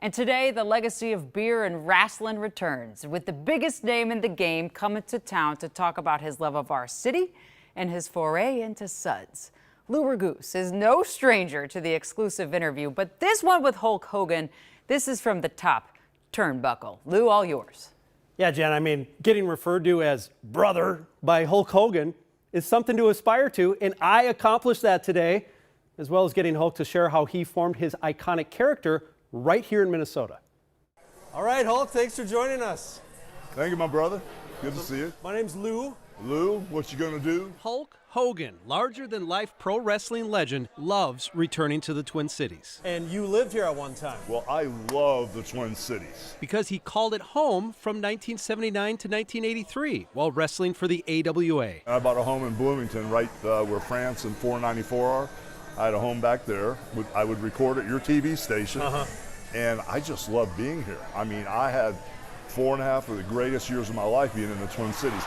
And today, the legacy of beer and wrestling returns, with the biggest name in the game coming to town to talk about his love of our city and his foray into suds. Lou Ragoose is no stranger to the exclusive interview, but this one with Hulk Hogan, this is from the top turnbuckle. Lou, all yours. Yeah, Jen, I mean, getting referred to as brother by Hulk Hogan is something to aspire to, and I accomplished that today, as well as getting Hulk to share how he formed his iconic character right here in Minnesota. All right, Hulk, thanks for joining us. Thank you, my brother. Good to see you. My name's Lou. Lou, what you gonna do? Hulk Hogan, larger-than-life pro wrestling legend, loves returning to the Twin Cities. And you lived here at one time. Well, I love the Twin Cities. Because he called it home from 1979 to 1983 while wrestling for the AWA. I bought a home in Bloomington, right where France and 494 are. I had a home back there. I would record at your TV station, and I just love being here. I mean, I had 4.5 of the greatest years of my life being in the Twin Cities.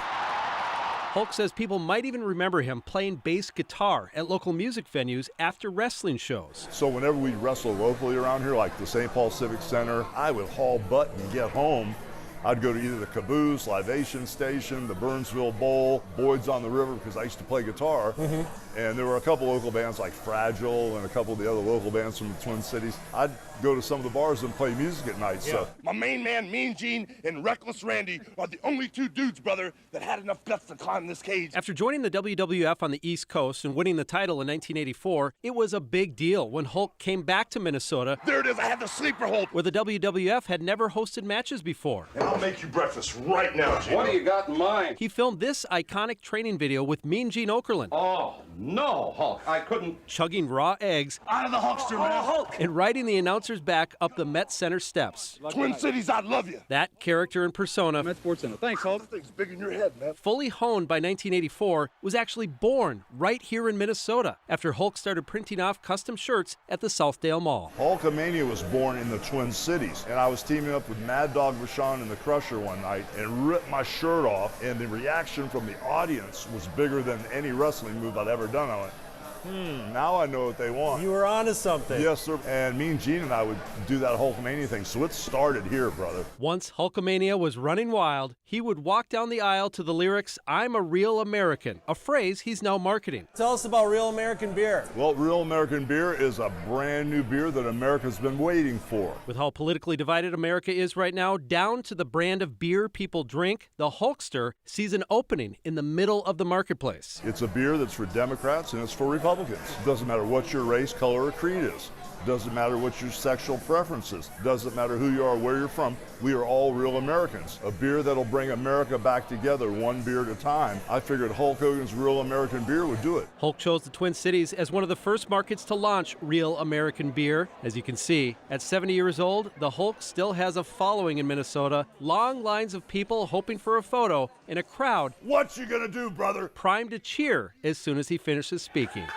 Hulk says people might even remember him playing bass guitar at local music venues after wrestling shows. So whenever we'd wrestle locally around here, like the St. Paul Civic Center, I would haul butt and get home. I'd go to either the Caboose, Libation Station, the Burnsville Bowl, Boyd's on the River, because I used to play guitar. And there were a couple local bands like Fragile and a couple of the other local bands from the Twin Cities. I'd go to some of the bars and play music at night. So my main man, Mean Gene, and Reckless Randy are the only two dudes, brother, that had enough guts to climb this cage. After joining the WWF on the East Coast and winning the title in 1984, it was a big deal when Hulk came back to Minnesota. There it is, I had the sleeper hold. Where the WWF had never hosted matches before. And I'll make you breakfast right now, Gene. What do you got in mind? He filmed this iconic training video with Mean Gene Okerlund. Oh, no, Hulk, I couldn't. Chugging raw eggs. Out of the Hulkster, man. Hulk! And riding the announcers back up the Met Center steps. Twin Cities, I love you. That character and persona, Met Sports Center. Thanks, Hulk. This thing's big in your head, man. fully honed by 1984, was actually born right here in Minnesota after Hulk started printing off custom shirts at the Southdale Mall. Hulkamania was born in the Twin Cities, and I was teaming up with Mad Dog Vachon and the Crusher one night and ripped my shirt off, and the reaction from the audience was bigger than any wrestling move I'd ever done. I went, now I know what they want. You were onto something. Yes, sir. And Mean Gene and I would do that Hulkamania thing, so it started here, brother. Once Hulkamania was running wild, he would walk down the aisle to the lyrics, "I'm a real American," a phrase he's now marketing. Tell us about Real American Beer. Well, Real American Beer is a brand new beer that America's been waiting for. With how politically divided America is right now, down to the brand of beer people drink, the Hulkster sees an opening in the middle of the marketplace. It's a beer that's for Democrats and it's for Republicans. It doesn't matter what your race, color, or creed is. It doesn't matter what your sexual preference is. It doesn't matter who you are, where you're from. We are all real Americans. A beer that'll bring America back together, one beer at a time. I figured Hulk Hogan's Real American Beer would do it. Hulk chose the Twin Cities as one of the first markets to launch Real American Beer. As you can see, at 70 years old, the Hulk still has a following in Minnesota, long lines of people hoping for a photo, and a crowd What you gonna do, brother? primed to cheer as soon as he finishes speaking.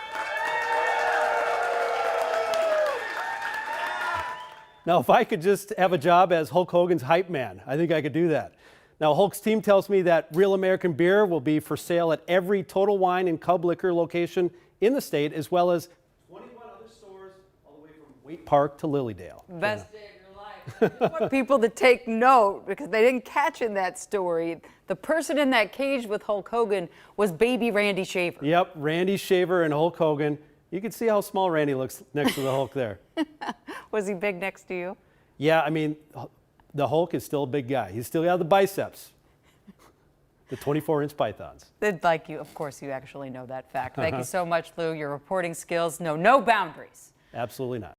Now, if I could just have a job as Hulk Hogan's hype man, I think I could do that. Now, Hulk's team tells me that Real American Beer will be for sale at every Total Wine and Cub Liquor location in the state, as well as 21 other stores all the way from Waite Park to Lilydale. Best day of your life. I want people to take note because they didn't catch in that story. The person in that cage with Hulk Hogan was baby Randy Shaver. Yep, Randy Shaver and Hulk Hogan. You can see how small Randy looks next to the Hulk there. Was he big next to you? Yeah, I mean, the Hulk is still a big guy. He's still got the biceps, the 24-inch pythons. They'd like you. Of course, you actually know that fact. Thank you so much, Lou. Your reporting skills know no boundaries. Absolutely not.